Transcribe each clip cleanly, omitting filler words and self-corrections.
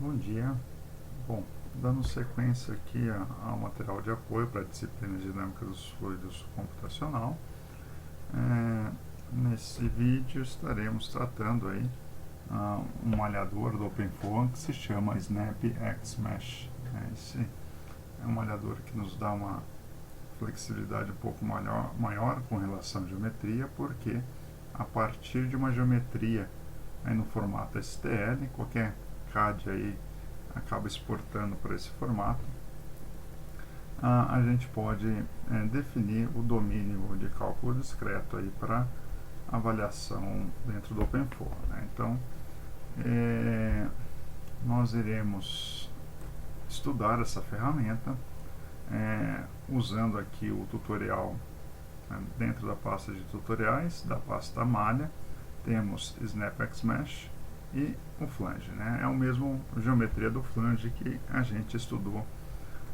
Bom dia. Bom, dando sequência aqui ao material de apoio para a disciplina de dinâmica dos fluidos computacional, nesse vídeo estaremos tratando aí um malhador do OpenFOAM que se chama SnapXMesh. Esse é um malhador que nos dá uma flexibilidade um pouco maior com relação à geometria, porque a partir de uma geometria aí no formato STL, qualquer CAD aí acaba exportando para esse formato, a gente pode definir o domínio de cálculo discreto aí para avaliação dentro do OpenFOAM, né? Então, nós iremos estudar essa ferramenta usando aqui o tutorial dentro da pasta de tutoriais, da pasta malha, temos SnapXMesh e o flange, né? É o mesmo geometria do flange que a gente estudou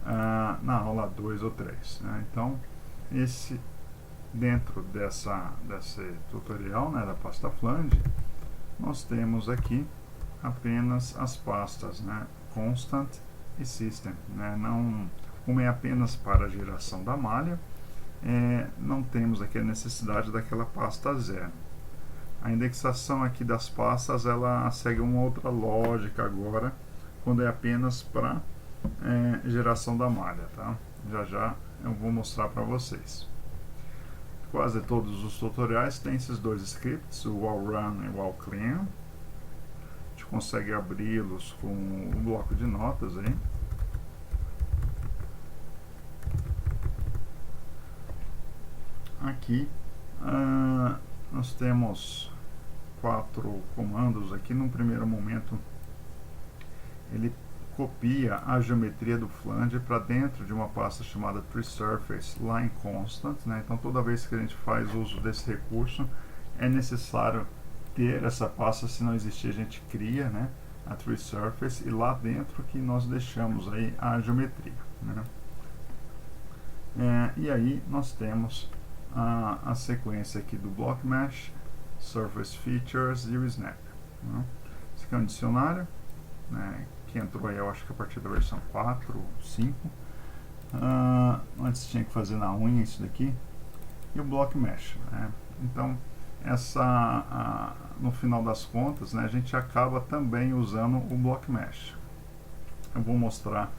na aula 2 ou 3, né? Então, dentro desse tutorial, né, da pasta flange, nós temos aqui apenas as pastas, né, constant e system, né? Uma é apenas para a geração da malha, não temos aqui a necessidade daquela pasta zero. A indexação aqui das pastas, ela segue uma outra lógica agora, quando é apenas para geração da malha, tá? Já eu vou mostrar para vocês. Quase todos os tutoriais têm esses dois scripts, o while_run e o while_clean. A gente consegue abri-los com um bloco de notas aí. Aqui nós temos 4 comandos aqui. Num primeiro momento, ele copia a geometria do flange para dentro de uma pasta chamada TreeSurfaceLineConstant, né? Então, toda vez que a gente faz uso desse recurso, é necessário ter essa pasta. Se não existir, a gente cria, né, a TreeSurface, e lá dentro que nós deixamos aí a geometria, né? E aí nós temos a sequência aqui do BlockMesh, Surface Features e o Snap, né? Esse aqui é um dicionário, né, que entrou aí, eu acho que a partir da versão 4 ou 5. Antes tinha que fazer na unha isso daqui. E o BlockMesh, né? Então, no final das contas, né, a gente acaba também usando o BlockMesh. Eu vou mostrar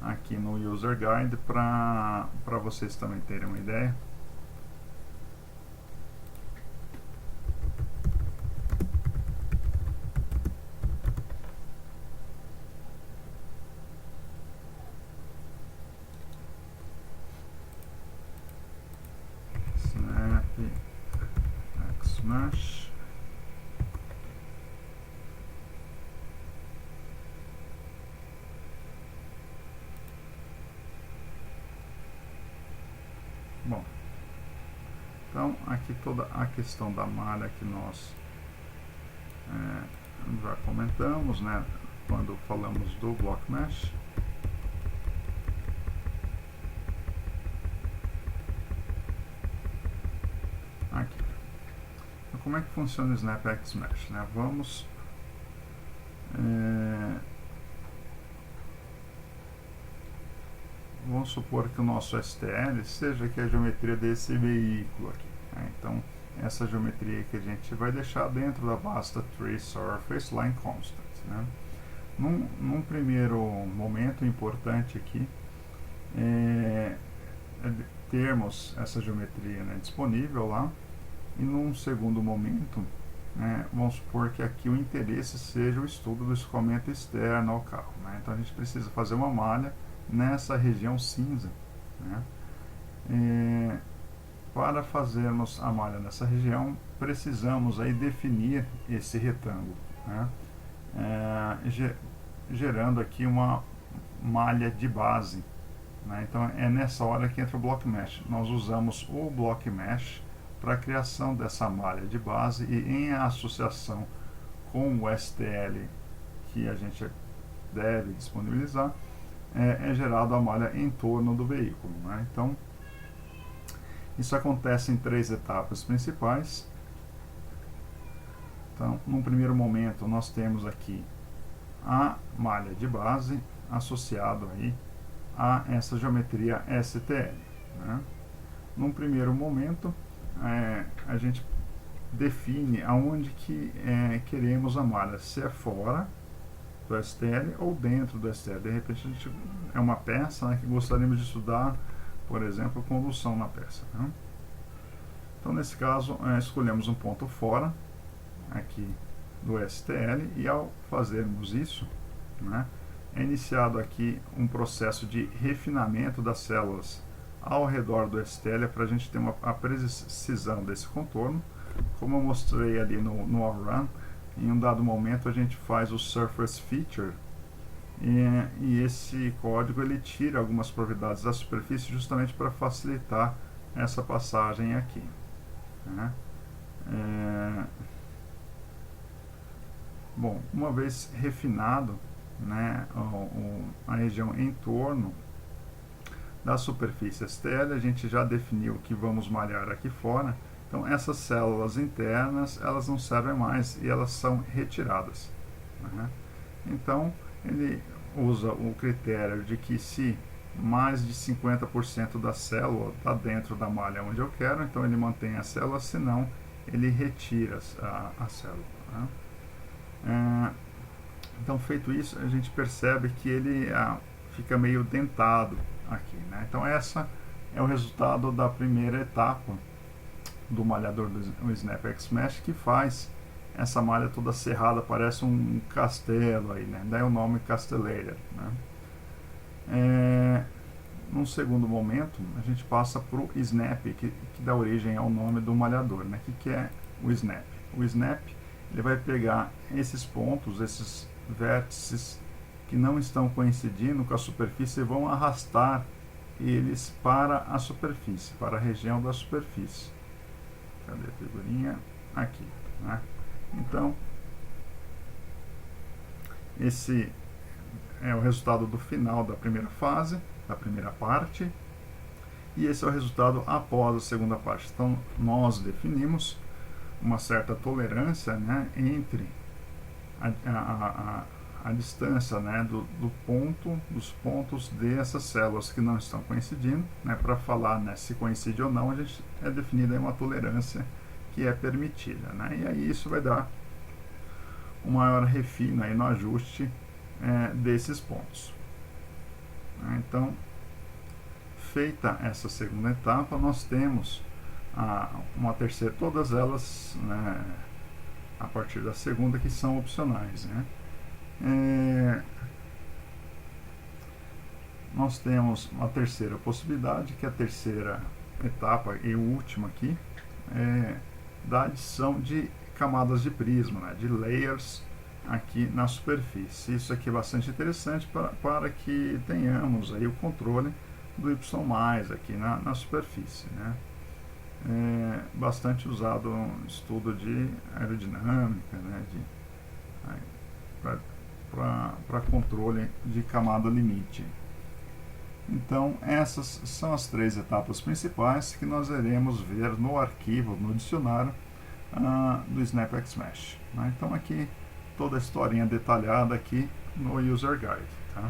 aqui no User Guide para vocês também terem uma ideia. SnapXMesh. Bom, então aqui toda a questão da malha que nós já comentamos, né, quando falamos do BlockMesh. Aqui. Então, como é que funciona o SnapXMesh, né? Vamos supor que o nosso STL seja aqui a geometria desse veículo aqui, né? Então, essa geometria que a gente vai deixar dentro da pasta TreeSurfaceLineConstant, né? Num primeiro momento, importante aqui é termos essa geometria, né, disponível lá, e num segundo momento, vamos supor que aqui o interesse seja o estudo do escoamento externo ao carro, né? Então a gente precisa fazer uma malha nessa região cinza, né? Para fazermos a malha nessa região, precisamos aí definir esse retângulo, né? Gerando aqui uma malha de base, né? Então é nessa hora que entra o BlockMesh. Nós usamos o BlockMesh para a criação dessa malha de base, e em associação com o STL que a gente deve disponibilizar, é gerado a malha em torno do veículo, né? Então, isso acontece em 3 etapas principais. Então, num primeiro momento, nós temos aqui a malha de base associado aí a essa geometria STL, né? Num primeiro momento, a gente define aonde que queremos a malha, se é fora do STL ou dentro do STL. De repente a gente é uma peça, né, que gostaríamos de estudar, por exemplo, condução na peça, né? Então nesse caso escolhemos um ponto fora aqui do STL e ao fazermos isso, né, é iniciado aqui um processo de refinamento das células ao redor do STL para a gente ter a precisão desse contorno. Como eu mostrei ali no All-Run, em um dado momento a gente faz o Surface Feature e esse código ele tira algumas propriedades da superfície justamente para facilitar essa passagem aqui, né? Bom, uma vez refinado, né, a região em torno da superfície STL, a gente já definiu que vamos malhar aqui fora. Então essas células internas elas não servem mais e elas são retiradas, né? Então ele usa o critério de que se mais de 50% da célula está dentro da malha onde eu quero, então ele mantém a célula, senão ele retira a célula, né? Então feito isso, a gente percebe que ele fica meio dentado aqui, né? Então essa é o resultado da primeira etapa do malhador do Snap X-Mesh, que faz essa malha toda serrada, parece um castelo aí, né? Daí o nome Castellator, né? Num segundo momento, a gente passa para o Snap, que dá origem ao nome do malhador, né? Que é o Snap? O Snap ele vai pegar esses pontos, esses vértices que não estão coincidindo com a superfície e vão arrastar eles para a superfície, para a região da superfície. Cadê a figurinha? Aqui, né? Então, esse é o resultado do final da primeira fase, da primeira parte, e esse é o resultado após a segunda parte. Então, nós definimos uma certa tolerância, né, entre a distância, né, dos pontos dessas células que não estão coincidindo, né? Para falar, né, se coincide ou não, a gente definida uma tolerância que é permitida, né? E aí isso vai dar um maior refino aí no ajuste desses pontos, né? Então, feita essa segunda etapa, nós temos uma terceira, todas elas, né, a partir da segunda, que são opcionais, né? Nós temos uma terceira possibilidade, que é a terceira etapa e última aqui, da adição de camadas de prisma, né, de layers aqui na superfície. Isso aqui é bastante interessante para que tenhamos aí o controle do Y+ aqui na superfície, né? Bastante usado no estudo de aerodinâmica, né, para controle de camada limite. Então essas são as três etapas principais que nós iremos ver no arquivo, no dicionário do Snap X-Mesh, né? Então aqui toda a historinha detalhada aqui no User Guide, tá?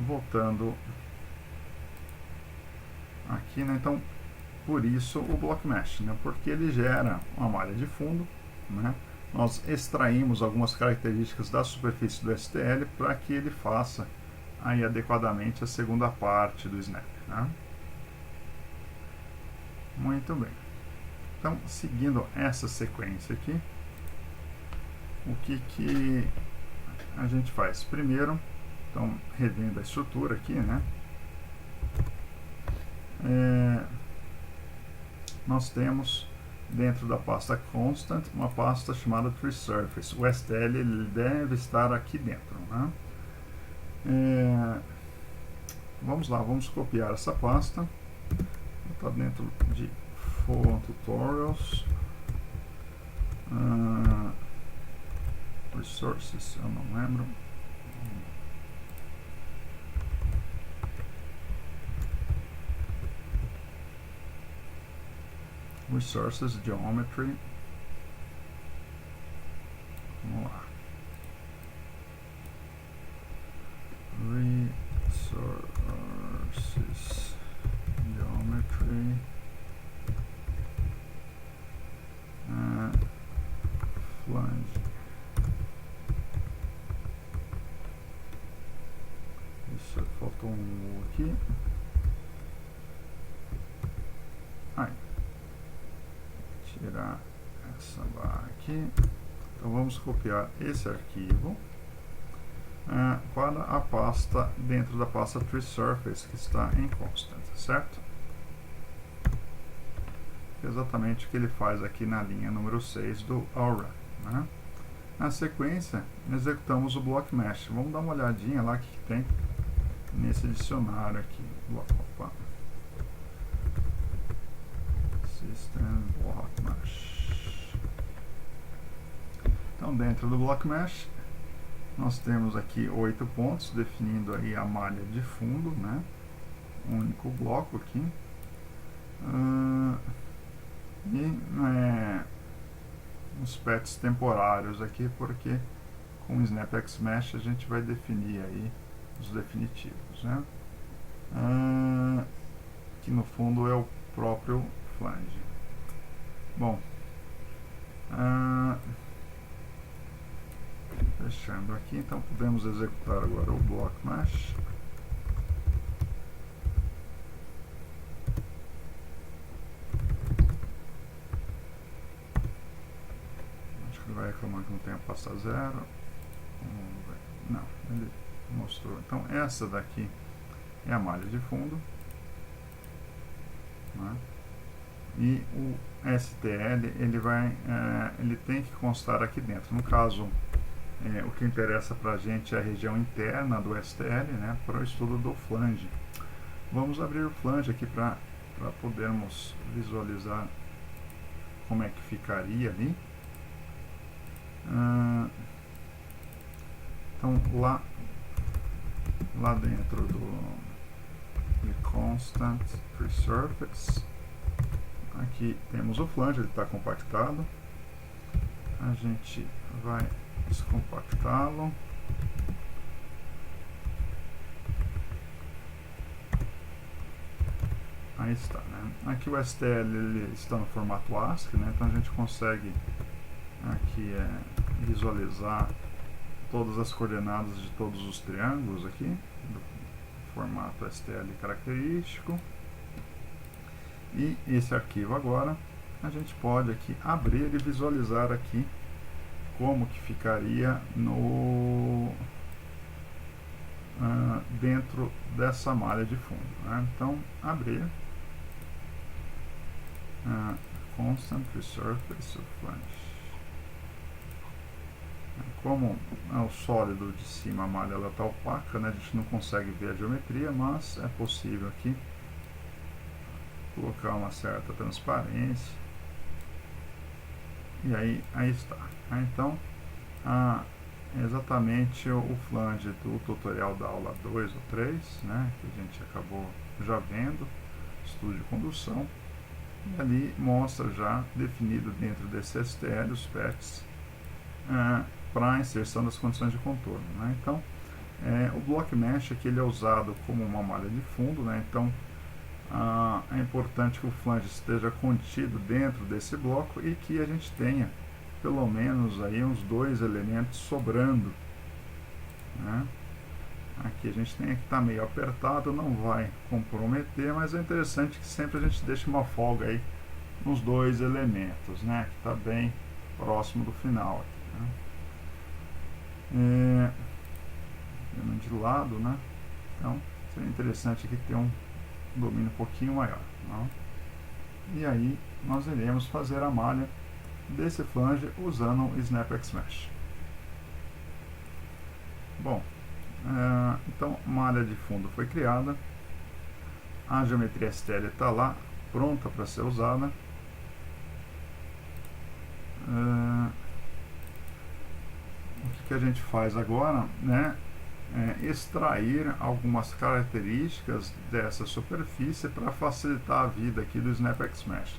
Voltando aqui, né? Então por isso o Block Mesh, né? Porque ele gera uma malha de fundo, né? Nós extraímos algumas características da superfície do STL para que ele faça aí adequadamente a segunda parte do Snap, né? Muito bem. Então, seguindo essa sequência aqui, o que a gente faz? Primeiro, então, revendo a estrutura aqui, né? Nós temos dentro da pasta Constant uma pasta chamada Tree Surface. O STL ele deve estar aqui dentro, né? Vamos lá, vamos copiar essa pasta. Está dentro de Forum Tutorials, Resources, eu não lembro. Resources, Geometry. Vamos lá. faltou um aqui. Aí, tirar essa barra aqui. Então vamos copiar esse arquivo para a pasta dentro da pasta TreeSurface que está em constant, certo? Exatamente o que ele faz aqui na linha número 6 do Aura, né? Na sequência, executamos o Block Mesh. Vamos dar uma olhadinha lá o que tem nesse dicionário aqui. Opa. System Block Mesh. Então, dentro do Block Mesh, nós temos aqui 8 pontos, definindo aí a malha de fundo, né? Um único bloco aqui. Uns pets temporários aqui, porque com o SnapX Mesh a gente vai definir aí os definitivos, né? Que no fundo é o próprio flange. Bom, fechando aqui, então podemos executar agora o Block Mesh. Ele vai reclamar que não tem a pasta 0. Não, ele mostrou. Então essa daqui é a malha de fundo, né? E o STL ele tem que constar aqui dentro. No caso, o que interessa para a gente é a região interna do STL, né, para o estudo do flange. Vamos abrir o flange aqui para podermos visualizar como é que ficaria ali. Então lá dentro do constant TreeSurface, aqui temos o flange, ele está compactado. A gente vai descompactá-lo. Aí está, né? Aqui o STL ele está no formato ASCII, né? Então a gente consegue aqui visualizar todas as coordenadas de todos os triângulos aqui, do formato STL característico. E esse arquivo agora a gente pode aqui abrir e visualizar aqui como que ficaria dentro dessa malha de fundo, né? Então abrir Constant TreeSurface Flange. Como é o sólido de cima, a malha está opaca, né? A gente não consegue ver a geometria, mas é possível aqui colocar uma certa transparência. E aí está. Então, exatamente o flange do tutorial da aula 2 ou 3, né, que a gente acabou já vendo, estudo de condução, e ali mostra já definido dentro desse STL os pets para a inserção das condições de contorno, né? Então, o Block Mesh aqui ele é usado como uma malha de fundo, né? Então, é importante que o flange esteja contido dentro desse bloco e que a gente tenha pelo menos aí uns 2 elementos sobrando, né? Aqui a gente tem que estar meio apertado, não vai comprometer, mas é interessante que sempre a gente deixe uma folga aí nos 2 elementos, né? Que está bem próximo do final aqui, né? De lado, né? Então seria interessante aqui ter um domínio um pouquinho maior, né? E aí nós iremos fazer a malha desse flange usando o SnapX Mesh. Bom, então a malha de fundo foi criada, a geometria STL está lá, pronta para ser usada. O que a gente faz agora, né, é extrair algumas características dessa superfície para facilitar a vida aqui do SnapX Mesh.